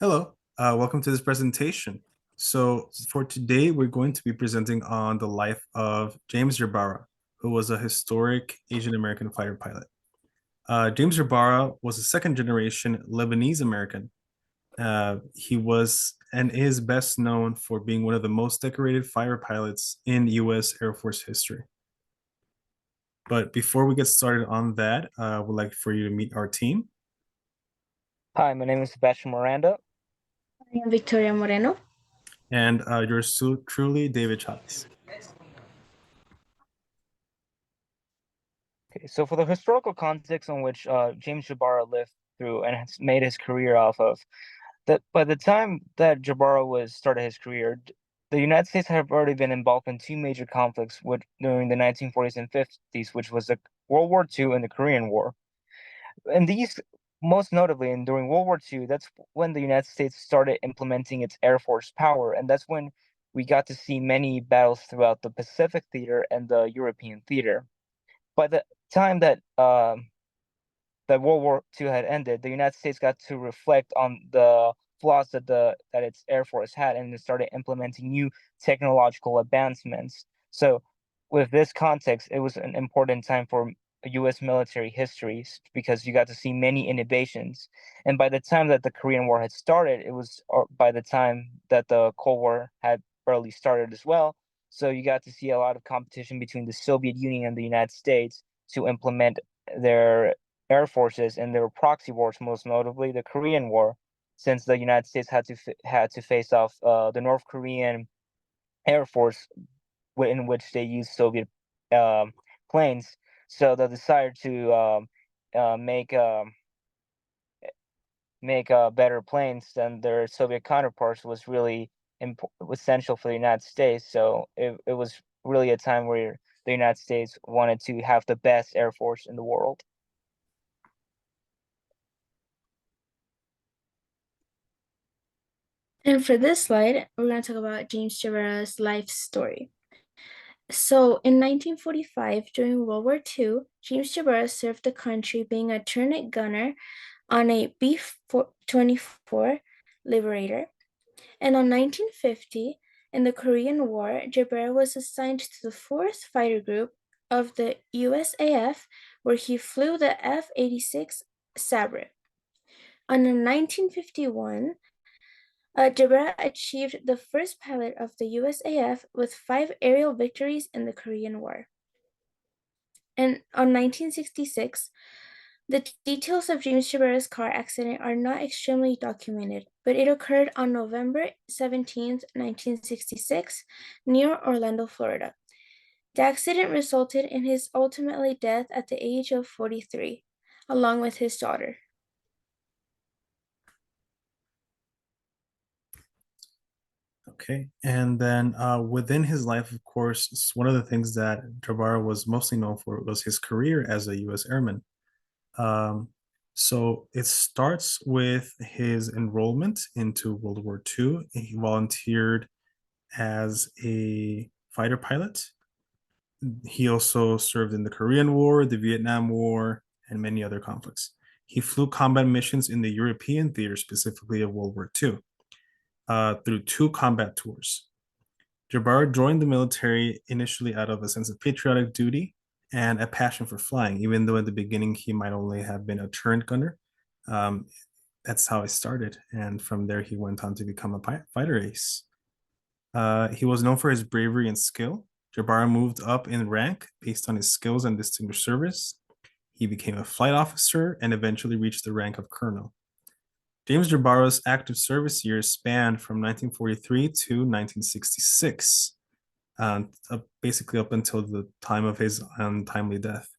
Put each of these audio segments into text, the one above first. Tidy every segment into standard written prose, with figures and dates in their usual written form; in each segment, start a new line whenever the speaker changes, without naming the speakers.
Hello, welcome to this presentation. So for today, we're going to be presenting on the life of James Jabara, who was a historic Asian American fighter pilot. James Jabara was a second generation Lebanese American. He was and is best known for being one of the most decorated fighter pilots in U.S. Air Force history. But before we get started on that, I would like for you to meet our team.
Hi, my name is Sebastian Miranda.
I am Victoria Moreno.
And yours truly, David Chavez.
Okay, so for the historical context on which James Jabara lived through and has made his career off of, that by the time that Jabara was started his career, the United States had already been involved in two major conflicts during the 1940s and 50s, which was the World War II and the Korean War. And these, most notably, and during World War II, that's when the United States started implementing its Air Force power, and that's when we got to see many battles throughout the Pacific theater and the European theater. By the time that World War II had ended, the United States got to reflect on the flaws that its Air Force had, and it started implementing new technological advancements. So, with this context, it was an important time for U.S. military history because you got to see many innovations. And by the time that the Korean War had started, it was by the time that the Cold War had barely started as well. So you got to see a lot of competition between the Soviet Union and the United States to implement their air forces in their proxy wars, most notably the Korean War, since the United States had to face off the North Korean Air Force, in which they used Soviet planes. So the desire to uh, make uh, make better planes than their Soviet counterparts was really essential for the United States. So it was really a time where the United States wanted to have the best air force in the world.
And for this slide, we're going to talk about James Jabara's life story. So in 1945, during World War II, James Jabara served the country being a turret gunner on a B-24 Liberator. And on 1950, in the Korean War, Jabara was assigned to the 4th Fighter Group of the USAF, where he flew the F-86 Sabre. In 1951, Jabara achieved the first pilot of the USAF with 5 aerial victories in the Korean War. And on 1966, the details of James Jabara's car accident are not extremely documented, but it occurred on November 17th, 1966, near Orlando, Florida. The accident resulted in his ultimately death at the age of 43, along with his daughter.
Okay, and then within his life, of course, one of the things that Jabara was mostly known for was his career as a U.S. airman. Um, so it starts with his enrollment into World War II. He volunteered as a fighter pilot. He also served in the Korean War, the Vietnam War, and many other conflicts. He flew combat missions in the European theater, specifically of World War II, through 2 combat tours. Jabbar joined the military initially out of a sense of patriotic duty and a passion for flying, even though at the beginning he might only have been a turret gunner. Um, that's how it started. And from there, he went on to become a fighter ace. He was known for his bravery and skill. Jabbar moved up in rank based on his skills and distinguished service. He became a flight officer and eventually reached the rank of colonel. James Jabara's active service years spanned from 1943 to 1966, basically up until the time of his untimely death.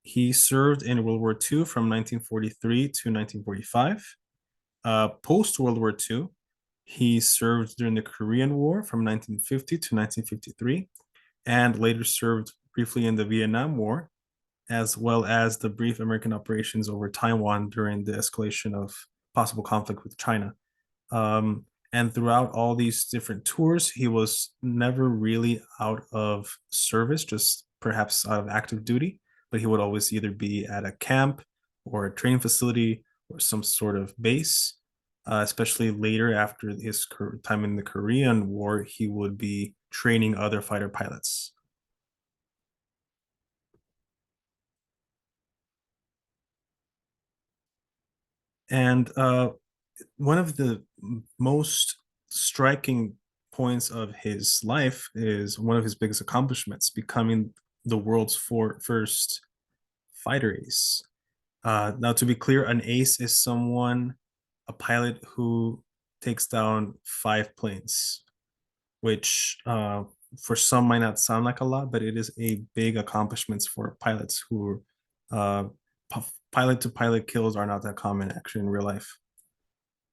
He served in World War II from 1943 to 1945. Post World War II, he served during the Korean War from 1950 to 1953, and later served briefly in the Vietnam War, as well as the brief American operations over Taiwan during the escalation of possible conflict with China. And throughout all these different tours, he was never really out of service, just perhaps out of active duty, but he would always either be at a camp or a training facility or some sort of base. especially later after his time in the Korean War, he would be training other fighter pilots. And one of the most striking points of his life is one of his biggest accomplishments, becoming the world's first fighter ace. Now, to be clear, an ace is a pilot who takes down 5 planes, which for some might not sound like a lot, but it is a big accomplishment for pilots who uh, pilot to pilot kills are not that common actually in real life.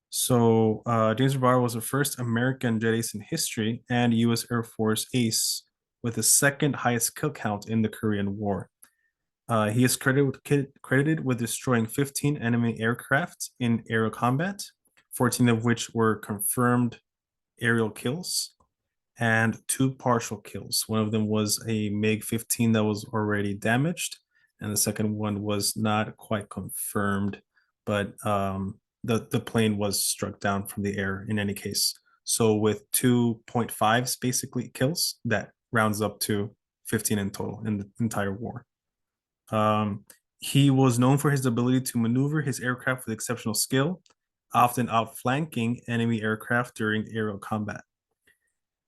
So James Jabara was the first American jet ace in history and U.S. Air Force ace with the second highest kill count in the Korean War. He is credited with destroying 15 enemy aircraft in aerial combat, 14 of which were confirmed aerial kills, and 2 partial kills. One of them was a MiG-15 that was already damaged, and the second one was not quite confirmed, but the plane was struck down from the air in any case. So with 2.5 basically kills, that rounds up to 15 in total in the entire war. He was known for his ability to maneuver his aircraft with exceptional skill, often outflanking enemy aircraft during aerial combat.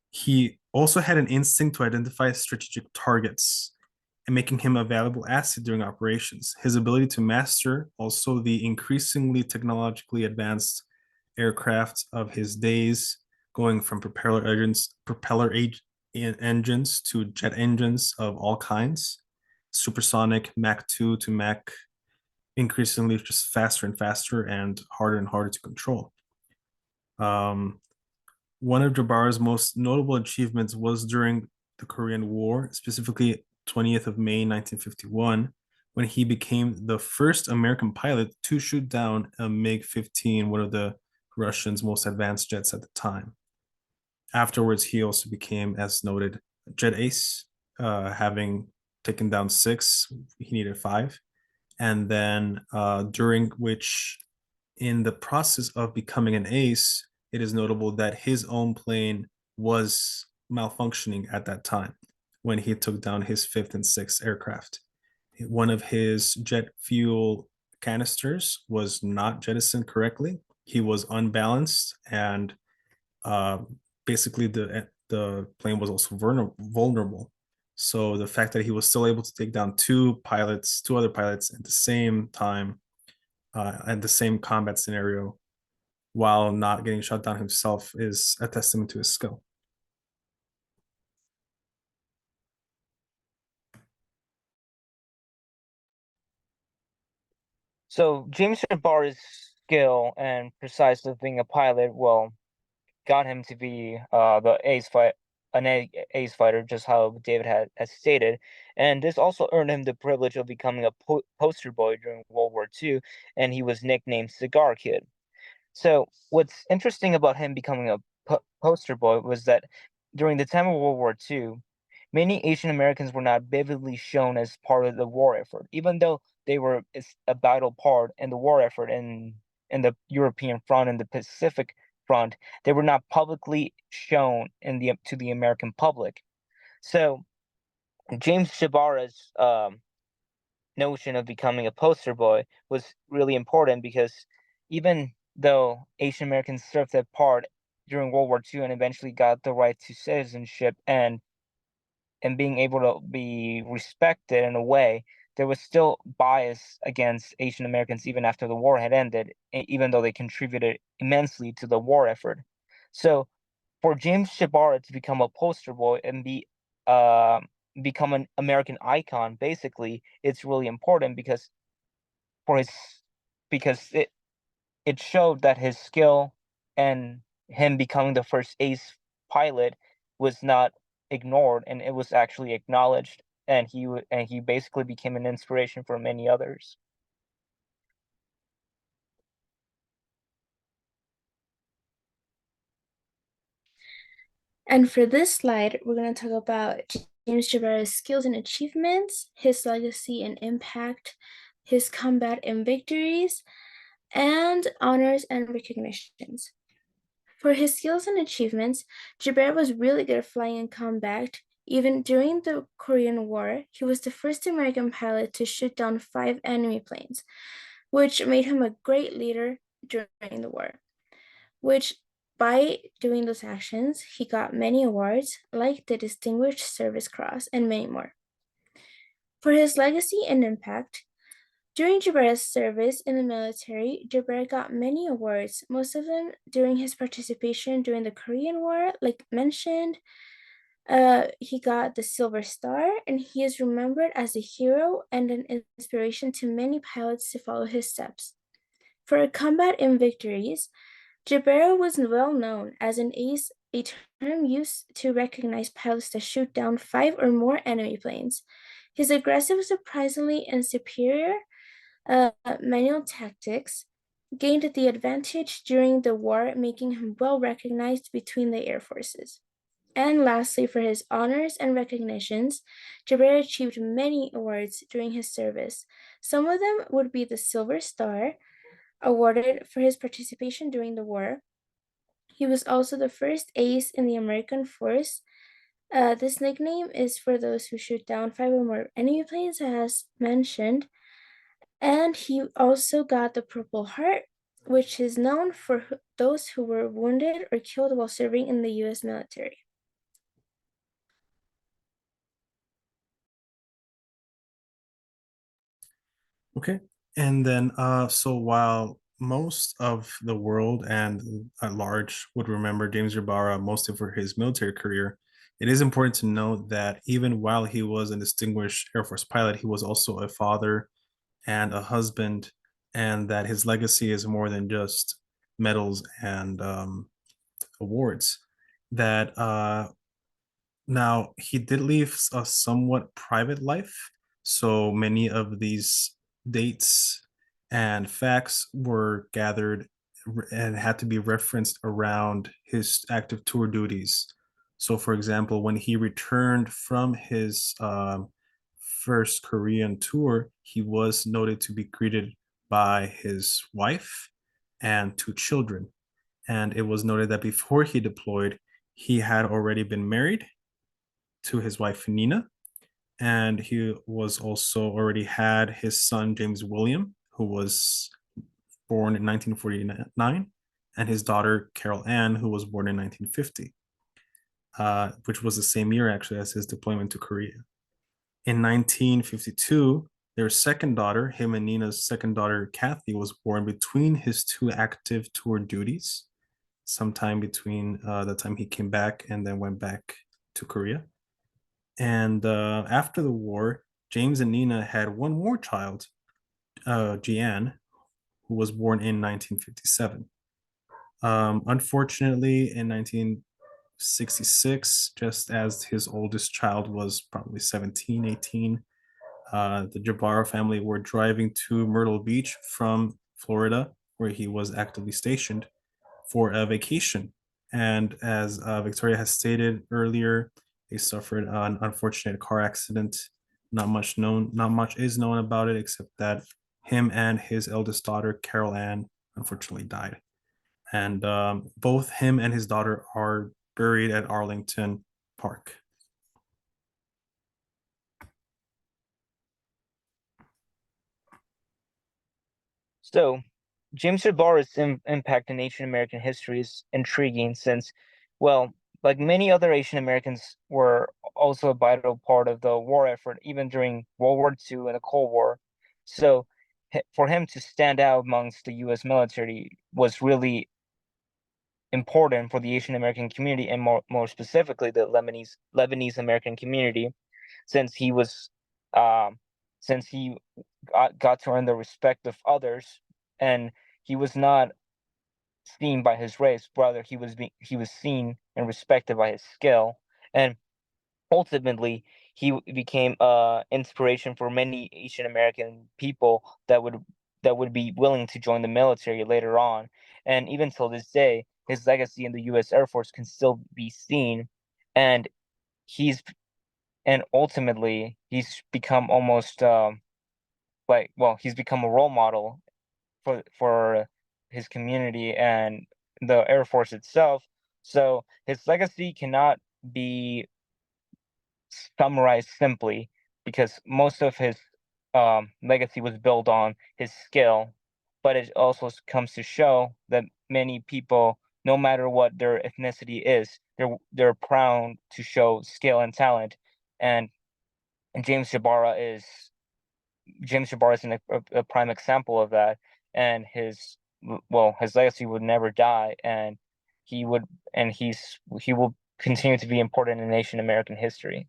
He also had an instinct to identify strategic targets and making him a valuable asset during operations. His ability to master also the increasingly technologically advanced aircraft of his days, going from engines to jet engines of all kinds, supersonic Mach 2 to Mach, increasingly just faster and faster and harder to control. One of Jabara's most notable achievements was during the Korean War, specifically 20th of May 1951, when he became the first American pilot to shoot down a MiG-15, one of the Russians' most advanced jets at the time. Afterwards, he also became, as noted, jet ace, having taken down 6, he needed 5. And then during which, in the process of becoming an ace, it is notable that his own plane was malfunctioning at that time when he took down his 5th and 6th aircraft. One of his jet fuel canisters was not jettisoned correctly. He was unbalanced, and uh, basically the plane was also vulnerable. So the fact that he was still able to take down 2 other pilots at the same time, and the same combat scenario, while not getting shot down himself, is a testament to his skill.
So James Jabara's skill and precise of being a pilot, well, got him to be an ace fighter, just how David has stated, and this also earned him the privilege of becoming a poster boy during World War II, and he was nicknamed Cigar Kid. So what's interesting about him becoming a poster boy was that during the time of World War II, many Asian Americans were not vividly shown as part of the war effort, even though they were a vital part in the war effort in the European front and the Pacific front. They were not publicly shown to the American public. So James Jabara's notion of becoming a poster boy was really important because even though Asian Americans served their part during World War II and eventually got the right to citizenship and being able to be respected in a way, there was still bias against Asian Americans even after the war had ended, even though they contributed immensely to the war effort. So for James Jabara to become a poster boy and uh, become an American icon, basically, it's really important because for his because it showed that his skill and him becoming the first ace pilot was not ignored, and it was actually acknowledged, and he basically became an inspiration for many others.
And for this slide, we're going to talk about James Jabara's skills and achievements, his legacy and impact, his combat and victories, and honors and recognitions. For his skills and achievements, Jabara was really good at flying in combat. Even during the Korean War, he was the first American pilot to shoot down 5 enemy planes, which made him a great leader during the war. Which, by doing those actions, he got many awards, like the Distinguished Service Cross and many more. For his legacy and impact, during Jabara's service in the military, Jabara got many awards, most of them during his participation during the Korean War, like mentioned. He got the Silver Star, and he is remembered as a hero and an inspiration to many pilots to follow his steps. For combat and victories, Jabara was well known as an ace, a term used to recognize pilots that shoot down 5 or more enemy planes. His aggressive, surprisingly, and superior manual tactics gained the advantage during the war, making him well recognized between the air forces. And lastly, for his honors and recognitions, Jabara achieved many awards during his service. Some of them would be the Silver Star, awarded for his participation during the war. He was also the first ace in the American force. This nickname is for those who shoot down 5 or more enemy planes, as mentioned. And he also got the Purple Heart, which is known for those who were wounded or killed while serving in the US military.
Okay. And then, so while most of the world and at large would remember James Jabara mostly for his military career, it is important to note that even while he was a distinguished Air Force pilot, he was also a father and a husband, and that his legacy is more than just medals and awards. That now he did leave a somewhat private life, so many of these dates and facts were gathered and had to be referenced around his active tour duties. So, for example, when he returned from his first Korean tour, he was noted to be greeted by his wife and 2 children. And it was noted that before he deployed, he had already been married to his wife Nina, and he was also already had his son James William, who was born in 1949, and his daughter Carol Ann, who was born in 1950, which was the same year actually as his deployment to Korea. In 1952, their second daughter, him and Nina's second daughter Kathy, was born between his 2 active tour duties, sometime between the time he came back and then went back to Korea. And after the war, James and Nina had one more child, Jeanne, who was born in 1957. Unfortunately, in 1966, just as his oldest child was probably 17, 18, the Jabara family were driving to Myrtle Beach from Florida, where he was actively stationed, for a vacation. And as Victoria has stated earlier, they suffered an unfortunate car accident. Not much is known about it, except that him and his eldest daughter, Carol Ann, unfortunately died. And both him and his daughter are buried at Arlington Park.
So, James Jabara's impact in Asian American history is intriguing since, well, like many other Asian Americans, were also a vital part of the war effort, even during World War II and the Cold War. So, for him to stand out amongst the U.S. military was really important for the Asian American community, and more specifically the Lebanese American community, since he was um since he got to earn the respect of others, and he was not seen by his race, rather he was seen and respected by his skill, and ultimately he became inspiration for many Asian American people that would be willing to join the military later on. And even till this day, his legacy in the US Air Force can still be seen, and he's and ultimately he's become almost he's become a role model for his community and the Air Force itself. So his legacy cannot be summarized simply because most of his legacy was built on his skill, but it also comes to show that many people, no matter what their ethnicity is, they're proud to show skill and talent, and James Jabara is a prime example of that, and his legacy would never die, and he would and he will continue to be important in nation American history.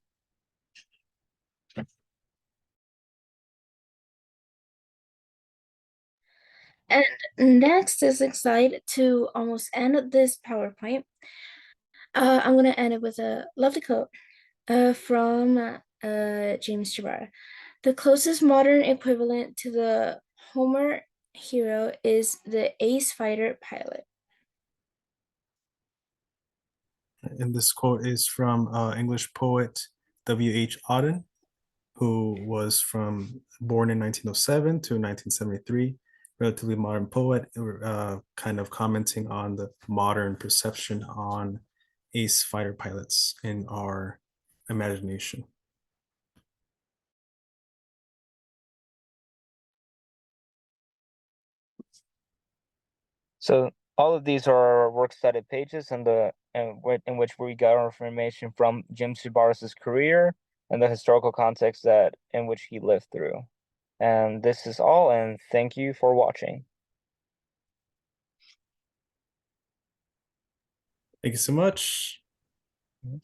And next is excited to almost end this PowerPoint. I'm gonna end it with a lovely quote from James Jabara. The closest modern equivalent to the Homer hero is the ace fighter pilot.
And this quote is from English poet W.H. Auden, who was born in 1907 to 1973, relatively modern poet, kind of commenting on the modern perception on ace fighter pilots in our imagination.
So all of these are our works cited pages in which we got our information from Jim Subaras's career and the historical context that in which he lived through. And this is all, and thank you for watching.
Thank you so much.
Mhm.